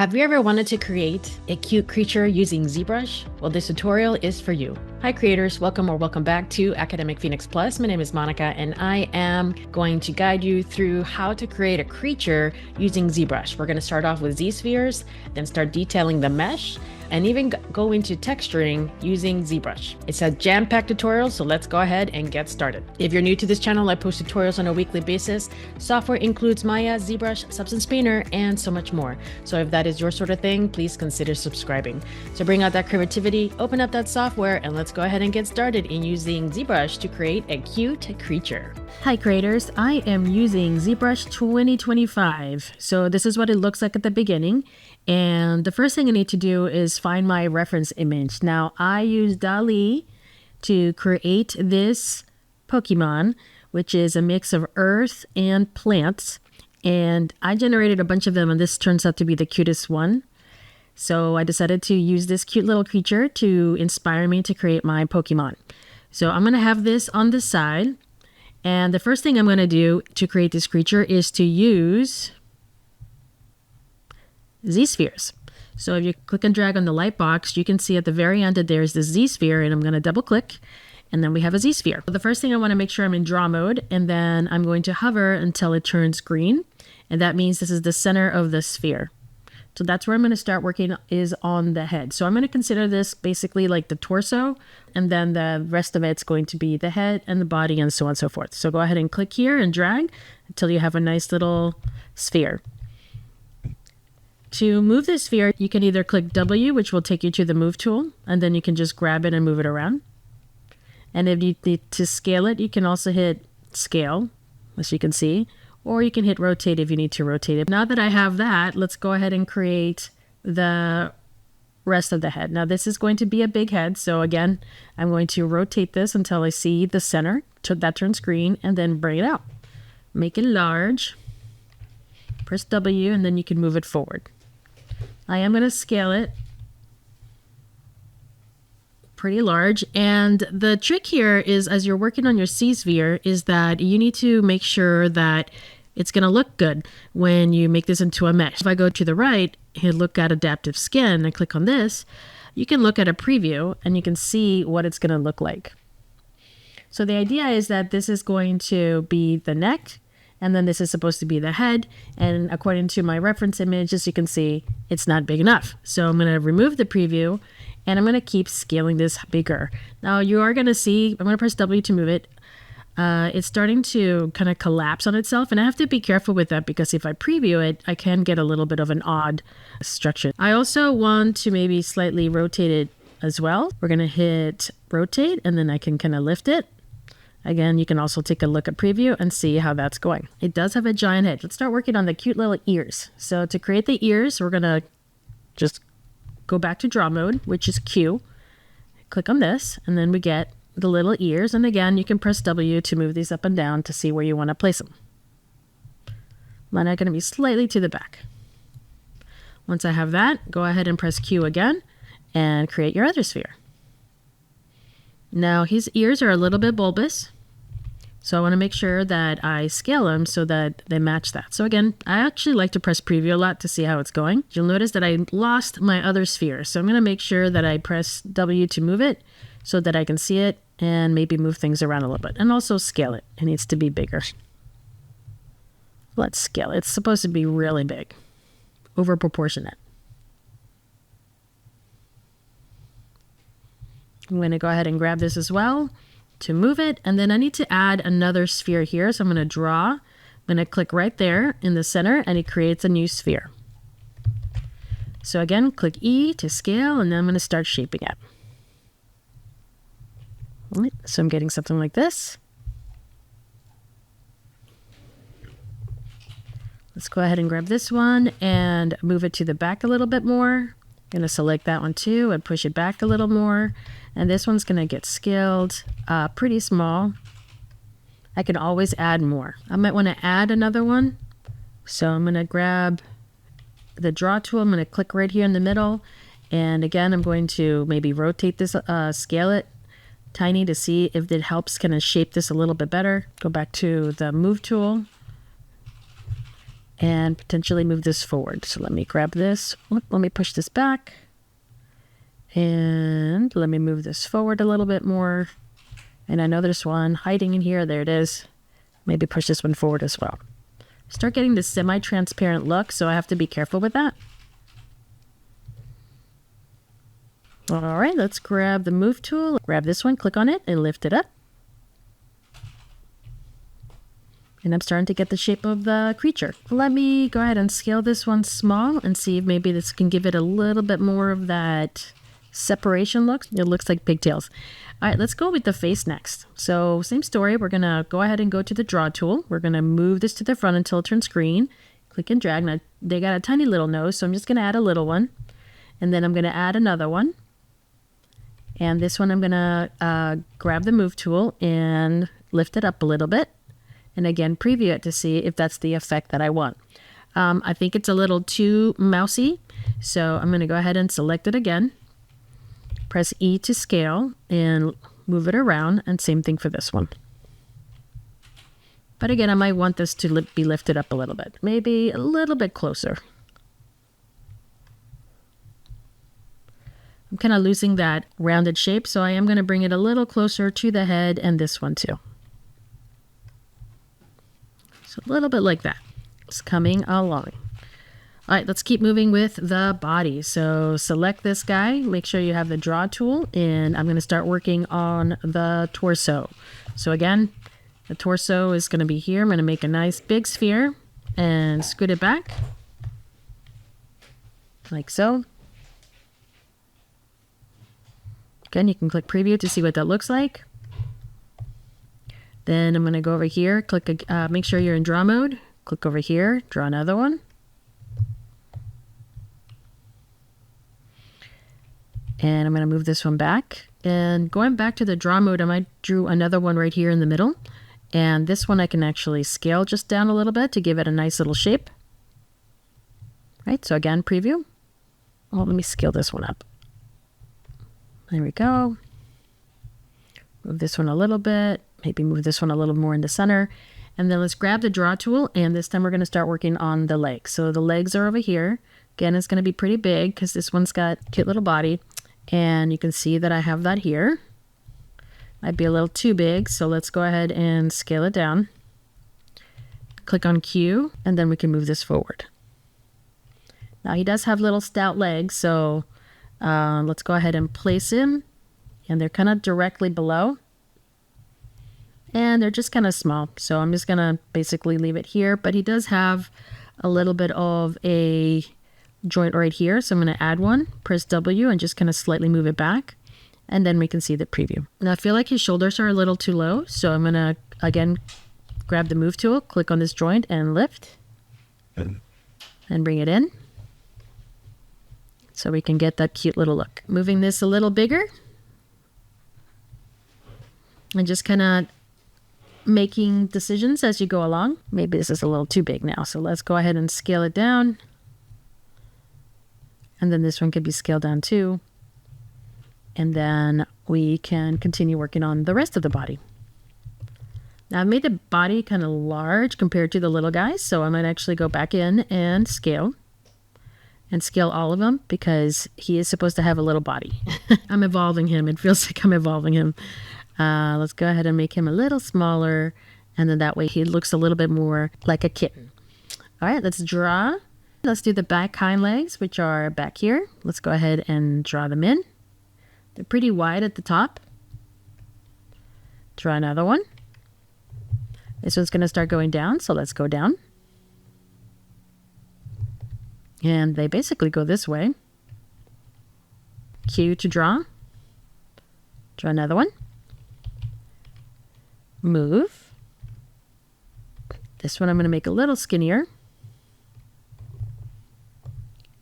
Have you ever wanted to create a cute creature using ZBrush? Well, this tutorial is for you. Hi creators, welcome or welcome back to Academic Phoenix Plus. My name is Monica and I am going to guide you through how to create a creature using ZBrush. We're going to start off with ZSpheres, then start detailing the mesh, and even go into texturing using ZBrush. It's a jam-packed tutorial, so let's go ahead and get started. If you're new to this channel, I post tutorials on a weekly basis. Software includes Maya, ZBrush, Substance Painter, and so much more. So if that is your sort of thing, please consider subscribing. So bring out that creativity, open up that software, and let's go ahead and get started in using ZBrush to create a cute creature. Hi creators, I am using ZBrush 2025. So this is what it looks like at the beginning. And the first thing I need to do is find my reference image. Now I use DALL-E to create this Pokemon, which is a mix of earth and plants. And I generated a bunch of them, and this turns out to be the cutest one. So I decided to use this cute little creature to inspire me to create my Pokemon. So I'm going to have this on the side. And the first thing I'm going to do to create this creature is to use ZSpheres. So if you click and drag on the light box, you can see at the very end that there's this ZSphere, and I'm going to double click, and then we have a ZSphere. So the first thing I want to make sure I'm in draw mode, and then I'm going to hover until it turns green, and that means this is the center of the sphere. So that's where I'm going to start working, is on the head. So I'm going to consider this basically like the torso, and then the rest of it's going to be the head and the body and so on and so forth. So go ahead and click here and drag until you have a nice little sphere. To move this sphere, you can either click W, which will take you to the move tool, and then you can just grab it and move it around. And if you need to scale it, you can also hit scale, as you can see, or you can hit rotate if you need to rotate it. Now that I have that, let's go ahead and create the rest of the head. Now this is going to be a big head, so again, I'm going to rotate this until I see the center, that turns green, and then bring it out. Make it large, press W, and then you can move it forward. I am going to scale it pretty large, and the trick here is, as you're working on your ZSphere, is that you need to make sure that it's going to look good when you make this into a mesh. If I go to the right and look at adaptive skin and click on this, you can look at a preview and you can see what it's going to look like. So the idea is that this is going to be the neck, and then this is supposed to be the head, and according to my reference image, as you can see, it's not big enough. So I'm going to remove the preview, and I'm going to keep scaling this bigger. Now you are going to see, I'm going to press W to move it. It's starting to kind of collapse on itself, and I have to be careful with that because if I preview it, I can get a little bit of an odd structure. I also want to maybe slightly rotate it as well. We're going to hit rotate, and then I can kind of lift it. Again, you can also take a look at preview and see how that's going. It does have a giant head. Let's start working on the cute little ears. So to create the ears, we're going to just go back to draw mode, which is Q. Click on this, and then we get the little ears. And again, you can press W to move these up and down to see where you want to place them. Mine are going to be slightly to the back. Once I have that, go ahead and press Q again and create your other sphere. Now his ears are a little bit bulbous, so I want to make sure that I scale them so that they match that. So again, I actually like to press preview a lot to see how it's going. You'll notice that I lost my other sphere, so I'm going to make sure that I press W to move it so that I can see it and maybe move things around a little bit, and also scale it. It needs to be bigger. Let's scale it. It's supposed to be really big, over proportionate. I'm going to go ahead and grab this as well to move it, and then I need to add another sphere here. So I'm going to draw, I'm going to click right there in the center, and it creates a new sphere. So again, click E to scale, and then I'm going to start shaping it. So I'm getting something like this. Let's go ahead and grab this one and move it to the back a little bit more. I'm going to select that one too and push it back a little more. And this one's going to get scaled pretty small. I can always add more. I might want to add another one. So I'm going to grab the draw tool. I'm going to click right here in the middle. And again, I'm going to maybe rotate this, scale it tiny to see if it helps kind of shape this a little bit better. Go back to the move tool. and potentially move this forward. So let me grab this. Let me push this back. And let me move this forward a little bit more. And I know there's one hiding in here. There it is. Maybe push this one forward as well. Start getting this semi-transparent look, so I have to be careful with that. All right, let's grab the move tool. Grab this one, click on it, and lift it up. And I'm starting to get the shape of the creature. Let me go ahead and scale this one small and see if maybe this can give it a little bit more of that separation look. It looks like pigtails. All right, let's go with the face next. So same story. We're going to go ahead and go to the draw tool. We're going to move this to the front until it turns green. Click and drag. Now, they got a tiny little nose, so I'm just going to add a little one. And then I'm going to add another one. And this one I'm going to grab the move tool and lift it up a little bit. And again, preview it to see if that's the effect that I want. I think it's a little too mousy, so I'm going to go ahead and select it again. Press E to scale and move it around, and same thing for this one. But again, I might want this to be lifted up a little bit, maybe a little bit closer. I'm kind of losing that rounded shape, so I am going to bring it a little closer to the head and this one too. So a little bit like that. It's coming along. All right, let's keep moving with the body. So select this guy, make sure you have the draw tool, and I'm going to start working on the torso. So again, the torso is going to be here. I'm going to make a nice big sphere and scoot it back like so. Again, you can click preview to see what that looks like. Then I'm going to go over here, click, make sure you're in draw mode. Click over here, draw another one. And I'm going to move this one back. And going back to the draw mode, I might drew another one right here in the middle. And this one I can actually scale just down a little bit to give it a nice little shape. Right, so again, preview. Oh, let me scale this one up. There we go. Move this one a little bit. Maybe move this one a little more in the center. And then let's grab the draw tool. And this time we're going to start working on the legs. So the legs are over here. Again, it's going to be pretty big because this one's got a cute little body. And you can see that I have that here. Might be a little too big, so let's go ahead and scale it down. Click on Q, and then we can move this forward. Now he does have little stout legs, so let's go ahead and place him. And they're kind of directly below. And they're just kind of small, so I'm just going to basically leave it here. But he does have a little bit of a joint right here, so I'm going to add one, press W, and just kind of slightly move it back, and then we can see the preview. Now I feel like his shoulders are a little too low, so I'm going to again grab the move tool, click on this joint and lift and bring it in so we can get that cute little look. Moving this a little bigger and just kind of making decisions as you go along. Maybe this is a little too big now, so let's go ahead and scale it down. And then this one could be scaled down too. And then we can continue working on the rest of the body. Now I've made the body kind of large compared to the little guys, so I might actually go back in and scale all of them because he is supposed to have a little body. I'm evolving him. It feels like I'm evolving him. Let's go ahead and make him a little smaller, and then that way he looks a little bit more like a kitten. All right, let's draw. Let's do the back hind legs, which are back here. Let's go ahead and draw them in. They're pretty wide at the top. Draw another one. This one's going to start going down, so let's go down. And they basically go this way. Q to draw. Draw another one. Move. This one I'm going to make a little skinnier.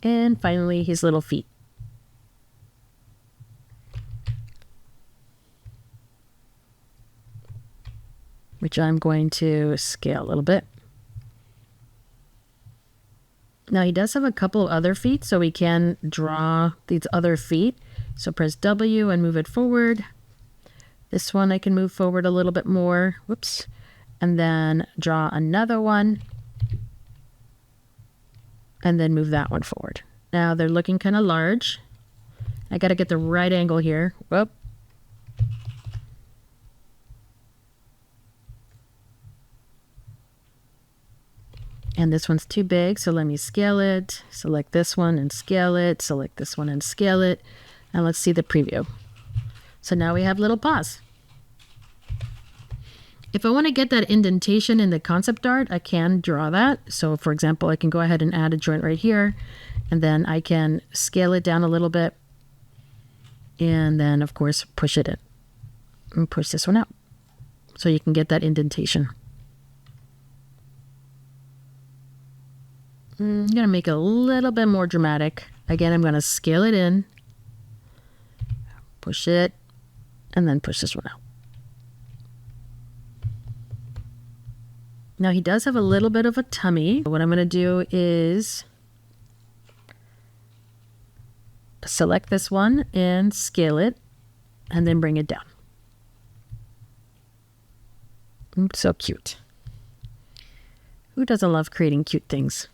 And finally, his little feet. Which I'm going to scale a little bit. Now he does have a couple of other feet, so we can draw these other feet. So press W and move it forward. This one I can move forward a little bit more. Whoops. And then draw another one. and then move that one forward. Now they're looking kind of large. I got to get the right angle here. Whoop. And this one's too big, so let me scale it. Select this one and scale it. Select this one and scale it. And let's see the preview. So now we have little paws. If I want to get that indentation in the concept art, I can draw that. So for example, I can go ahead and add a joint right here, and then I can scale it down a little bit. And then of course, push it in and push this one out. So you can get that indentation. I'm going to make it a little bit more dramatic. Again, I'm going to scale it in, push it, and then push this one out. Now he does have a little bit of a tummy. What I'm going to do is select this one and scale it, and then bring it down. So cute. Who doesn't love creating cute things?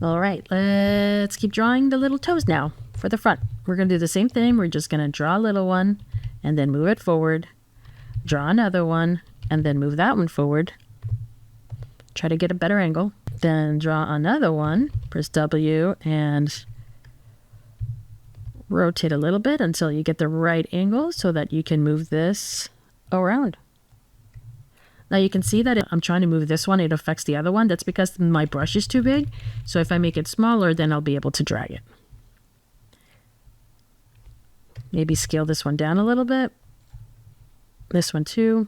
All right, let's keep drawing the little toes now for the front. We're going to do the same thing. We're just going to draw a little one and then move it forward. Draw another one and then move that one forward. Try to get a better angle. Then draw another one. Press W and rotate a little bit until you get the right angle so that you can move this around. Now you can see that I'm trying to move this one, it affects the other one. That's because my brush is too big. So if I make it smaller, then I'll be able to drag it. Maybe scale this one down a little bit. This one too.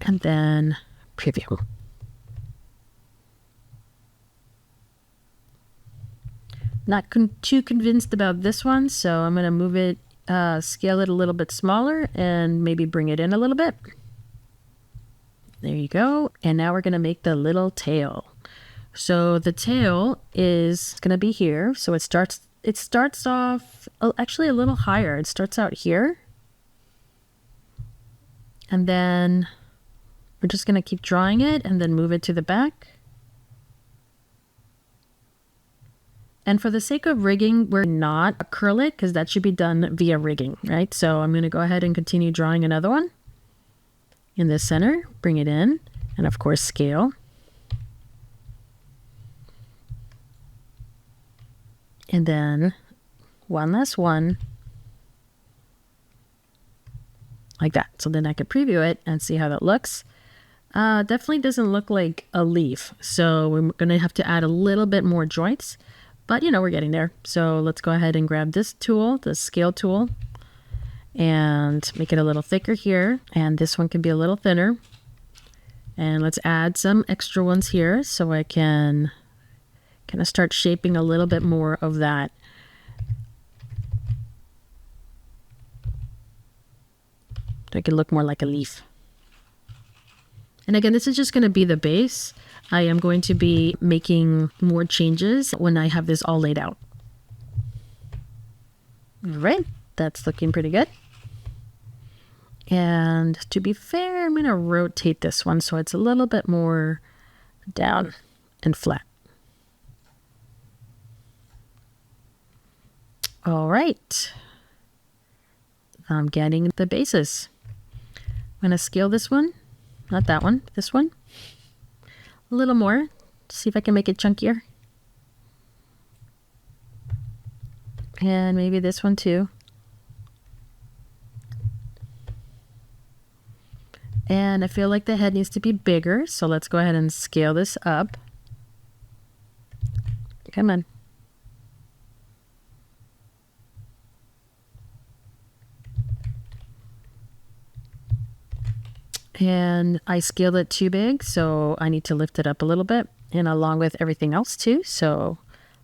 And then preview. Not too convinced about this one, so I'm going to move it, scale it a little bit smaller and maybe bring it in a little bit. There you go. And now we're going to make the little tail. So the tail is going to be here. So it starts off actually a little higher. It starts out here. And then we're just going to keep drawing it and then move it to the back. And for the sake of rigging, we're not acrylic because that should be done via rigging, right? So I'm going to go ahead and continue drawing another one in the center, bring it in, and of course scale. And then one last one, like that. So then I could preview it and see how that looks. Definitely doesn't look like a leaf. So we're going to have to add a little bit more joints. But, you know, we're getting there. So let's go ahead and grab this tool, the scale tool, and make it a little thicker here. And this one can be a little thinner. And let's add some extra ones here so I can kind of start shaping a little bit more of that. So it can look more like a leaf. And again, this is just going to be the base. I am going to be making more changes when I have this all laid out. All right, that's looking pretty good. And to be fair, I'm going to rotate this one so it's a little bit more down and flat. All right, I'm getting the bases. I'm going to scale this one, not that one, this one. A little more, see if I can make it chunkier. And maybe this one too. And I feel like the head needs to be bigger, so let's go ahead and scale this up. Come on. And I scaled it too big, so I need to lift it up a little bit, and along with everything else too. So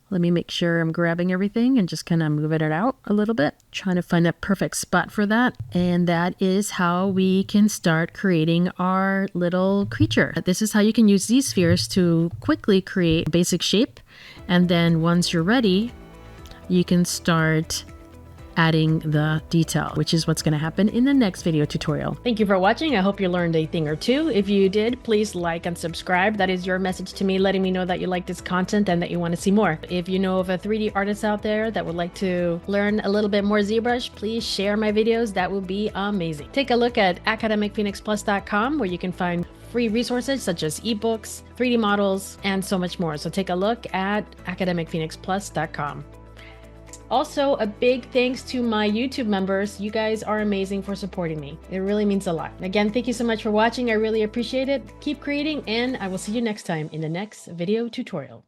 let me make sure I'm grabbing everything and just kind of moving it out a little bit, trying to find that perfect spot for that. And that is how we can start creating our little creature. This is how you can use ZSpheres to quickly create a basic shape. And then once you're ready, you can start adding the detail, which is what's going to happen in the next video tutorial. Thank you for watching. I hope you learned a thing or two. If you did, please like and subscribe. That is your message to me, letting me know that you like this content and that you want to see more. If you know of a 3D artist out there that would like to learn a little bit more ZBrush, please share my videos. That would be amazing. Take a look at academicphoenixplus.com, where you can find free resources such as ebooks, 3D models, and so much more. So take a look at academicphoenixplus.com. Also, a big thanks to my YouTube members. You guys are amazing for supporting me. It really means a lot. Again, thank you so much for watching. I really appreciate it. Keep creating, and I will see you next time in the next video tutorial.